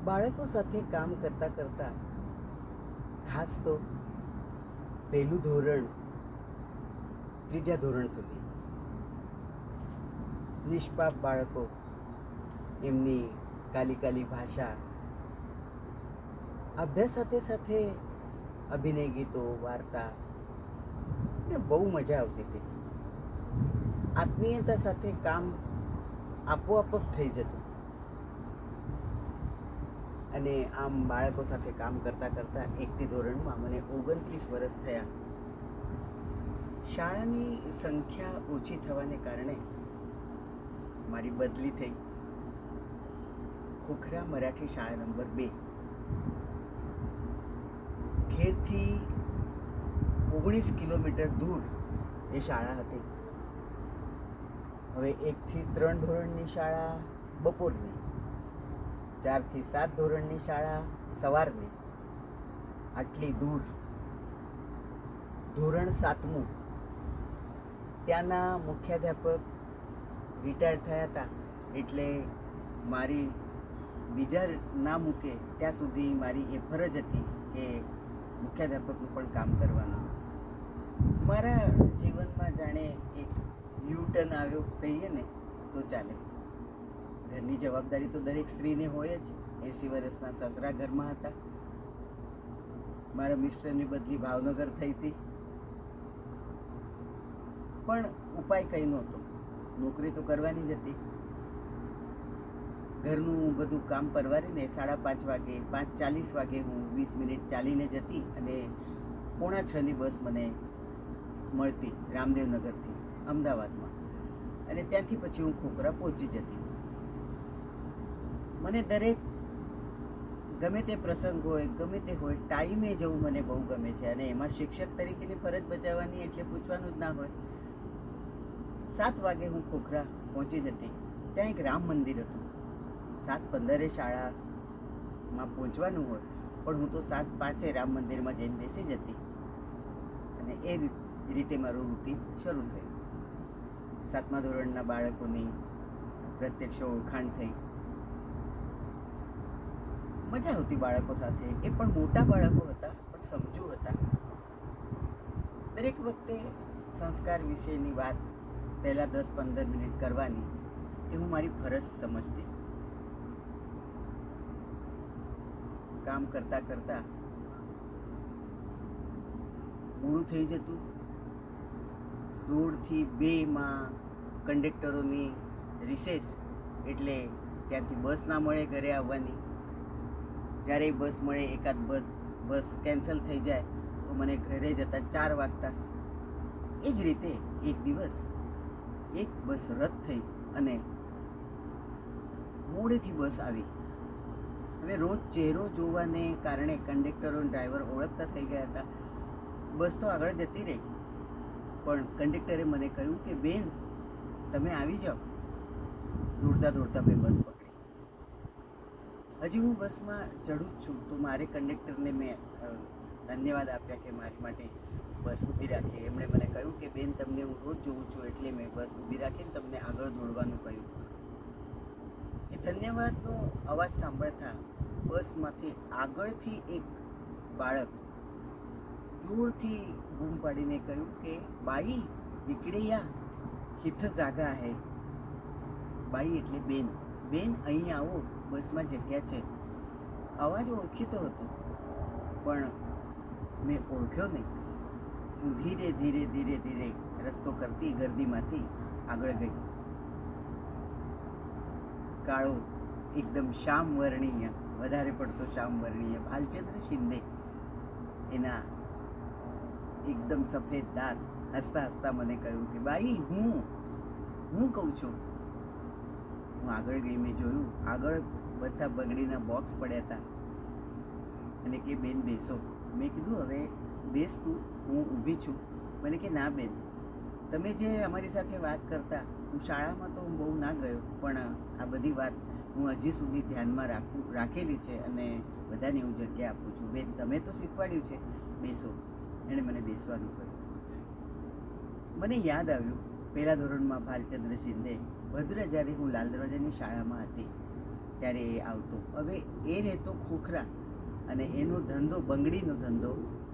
બાળકો સાથે કામ કરતાં કરતાં ખાસ તો પહેલું ધોરણ ત્રીજા ધોરણ સુધી નિષ્પાપ બાળકો, એમની કાલી ભાષા, અભ્યાસ સાથે સાથે અભિનય ગીતો, વાર્તા ને બહુ મજા આવતી હતી. આત્મીયતા સાથે કામ આપોઆપ જ થઈ જતું. અને આમ બાળકો સાથે કામ કરતાં કરતાં એકથી ધોરણમાં મને 29 વર્ષ થયા. શાળાની સંખ્યા ઓછી થવાને કારણે મારી બદલી થઈ ખોખરા મરાઠી શાળા નંબર 2. ઘેરથી 19 કિલોમીટર દૂર એ શાળા હતી. હવે 1 થી 3 ધોરણની શાળા બપોરની, 4 થી 7 ધોરણની શાળા સવારની. આટલી દૂર. ધોરણ 7મું, ત્યાંના મુખ્યાધ્યાપક રિટાયર થયા હતા, એટલે મારી બીજા ના મૂકે ત્યાં સુધી મારી એ ફરજ હતી કે મુખ્યાધ્યાપકનું પણ કામ કરવાનું. મારા જીવનમાં જાણે એક યુટર્ન આવ્યો કહીએ ને તો ચાલે. ઘરની જવાબદારી તો દરેક સ્ત્રીને હોય જ. 80 વર્ષના સસરા ઘરમાં હતા. મારા મિસ્ટરની બદલી ભાવનગર થઈ હતી, પણ ઉપાય કંઈ નહોતો. નોકરી તો કરવાની જ હતી. ઘરનું બધું કામ પરવારીને 5:30 વાગે, 5:40 વાગે હું 20 મિનિટ ચાલીને જતી અને 5:45ની બસ મને મળતી રામદેવનગરથી અમદાવાદમાં, અને ત્યાંથી પછી હું ખોખરા પહોંચી જતી. મને દરેક ગમે તે પ્રસંગ હોય, ગમે તે હોય, ટાઈમે જવું મને બહુ ગમે છે. અને એમાં શિક્ષક તરીકેની ફરજ બજાવવાની એટલે પૂછવાનું જ ના હોય. 7 વાગે હું ખોખરા પહોંચી જતી. ત્યાં એક રામ મંદિર હતું. 7:15 શાળામાં પહોંચવાનું હોય, પણ હું તો 7:05 રામ મંદિરમાં જઈને બેસી જતી. અને એ રીતે મારું રૂટીન શરૂ થયું. 7મા ધોરણના બાળકોની પ્રત્યક્ષ ઓળખાણ થઈ. મજા આવતી બાળકો સાથે. એ પણ મોટા બાળકો હતા, પણ સમજુ હતા. દરેક વખતે સંસ્કાર વિશેની વાત પહેલાં 10-15 મિનિટ કરવાની એ હું મારી ફરજ સમજતી. કામ કરતાં કરતાં મોડું થઈ જતું. 1:30 થી 2માં કંડક્ટરોની રિસેસ, એટલે ત્યાંથી બસ ના મળે ઘરે આવવાની. જ્યારે બસ મળે, એકાદ બસ કેન્સલ થઈ જાય તો મને ઘરે જતા 4 વાગતા. એ જ રીતે એક દિવસ એક બસ રદ થઈ અને મોડેથી બસ આવી. અને રોજ ચહેરો જોવાને કારણે કંડક્ટરો અને ડ્રાઈવર ઓળખતા થઈ ગયા હતા. બસ તો આગળ જતી રહી, પણ કંડક્ટરે મને કહ્યું કે બેન, તમે આવી જાઓ. દોડતા મેં બસ પકડી. હજી હું બસમાં ચડું જ છું તો મારે કંડક્ટરને મેં ધન્યવાદ આપ્યા કે મારી માટે બસ ઊભી રાખી. એમણે મને કહ્યું કે બેન, તમને હું રોજ જોઉં છું એટલે મેં બસ ઊભી રાખીને તમને આગળ દોડવાનું કહ્યું. એ ધન્યવાદનો અવાજ સાંભળતા બસમાંથી આગળથી એક બાળક દૂરથી બૂમ પાડીને કહ્યું કે બાઈ, ઇકડે યા, હિથ જાગા હૈ. બાઈ એટલે બેન. બેન, અહીં આવો, બસમાં જગ્યા છે. અવાજ ઓળખીતો હતો, પણ મેં ઓળખ્યો નહીં. હું ધીરે ધીરે રસ્તો કરતી ગર્દીમાંથી આગળ ગઈ. કાળો, એકદમ શ્યામ વર્ણીય, વધારે પડતો શ્યામ વર્ણીય ભાલચંદ્ર શિંદે, એના એકદમ સફેદ દાંત, હસતા હસતા મને કહ્યું કે બાઈ, હું કહું છું. હું આગળ ગઈ. મેં જોયું આગળ બધા બગડીના બોક્સ પડ્યા હતા. અને કે બેન બેસો. મેં કીધું હવે બેસ તું, હું ઊભી છું. મને કે ના બેન, તમે જે અમારી સાથે વાત કરતા, હું શાળામાં તો બહુ ના ગયો, પણ આ બધી વાત હું હજી સુધી ધ્યાનમાં રાખેલી છે અને બધાને હું જગ્યા આપું છું. બેન, તમે તો શીખવાડ્યું છે, બેસો. એણે મને બેસવાનું કહ્યું. મને યાદ આવ્યું પહેલા ધોરણમાં ભાલચંદ્ર શિંદે, ભદ્ર, જ્યારે હું લાલ દરવાજાની શાળામાં હતી ત્યારે એ આવતો. હવે એ રહેતો ખોખરા અને એનો ધંધો બંગડીનો ધંધો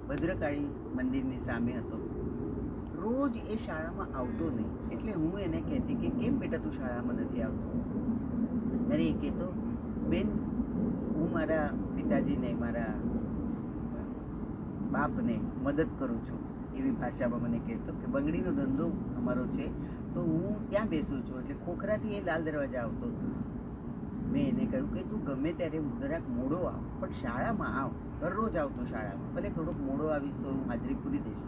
ભદ્રકાળી મંદિરની સામે હતો. રોજ એ શાળામાં આવતો નહીં. એટલે હું એને કહેતી કે કેમ બેટા તું શાળામાં નથી આવતો? ત્યારે એ કહેતો, બેન હું મારા પિતાજીને, મારા બાપને મદદ કરું છું. એવી ભાષામાં મને કહેતો કે બંગડીનો ધંધો અમારો છે તો હું ત્યાં બેસું છું. એટલે ખોખરાથી એ લાલ દરવાજા આવતો. મેં એને કહ્યું કે તું ગમે ત્યારે જરાક મોડો આવ, પણ શાળામાં આવ. દરરોજ આવતો શાળામાં, ભલે થોડોક મોડો આવીશ તો હું હાજરી પૂરી દઈશ.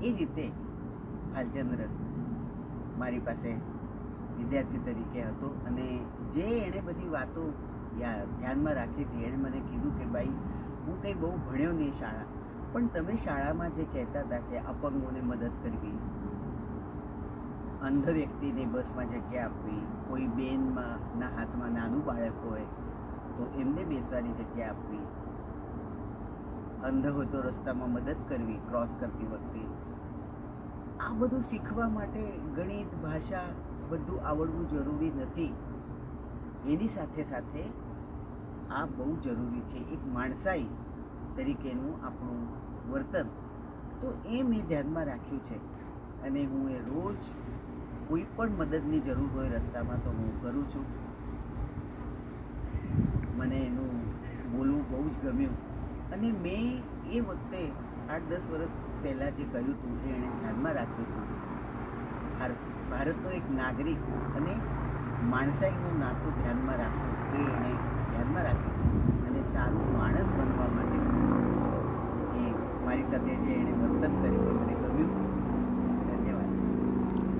એ રીતે ભાલચંદ્ર મારી પાસે વિદ્યાર્થી તરીકે હતો. અને જે એણે બધી વાતો ધ્યાનમાં રાખી હતી, એણે મને કીધું કે ભાઈ હું કંઈ બહુ ભણ્યો નહીં શાળા, પણ તમે શાળામાં જે કહેતા હતા કે અપંગોને મદદ કરવી, અંધ વ્યક્તિને બસમાં જગ્યા આપવી, કોઈ બેનના હાથમાં નાનું બાળક હોય તો એમને બેસવાની જગ્યા આપવી, અંધ હોય તો રસ્તામાં મદદ કરવી ક્રોસ કરતી વખતે, આ બધું શીખવા માટે ગણિત, ભાષા બધું આવડવું જરૂરી નથી. એની સાથે સાથે આ બહુ જરૂરી છે, એક માણસાઈ તરીકેનું આપણું વર્તન. તો એ મેં ધ્યાનમાં રાખ્યું છે અને હું એ રોજ કોઈ પણ મદદની જરૂર હોય રસ્તામાં તો હું કરું છું. મને એનું બોલવું બહુ જ ગમ્યું અને મેં એ વખતે 8-10 વર્ષ પહેલાં જે કહ્યું હતું એ એણે ધ્યાનમાં રાખ્યું હતું. ભારતનો એક નાગરિક અને માણસાઈનું નાતું ધ્યાનમાં રાખવું એ એણે ધ્યાનમાં રાખ્યું અને સારું માણસ બનવા માટે એ મારી સાથે જે એણે વર્તન કર્યું મને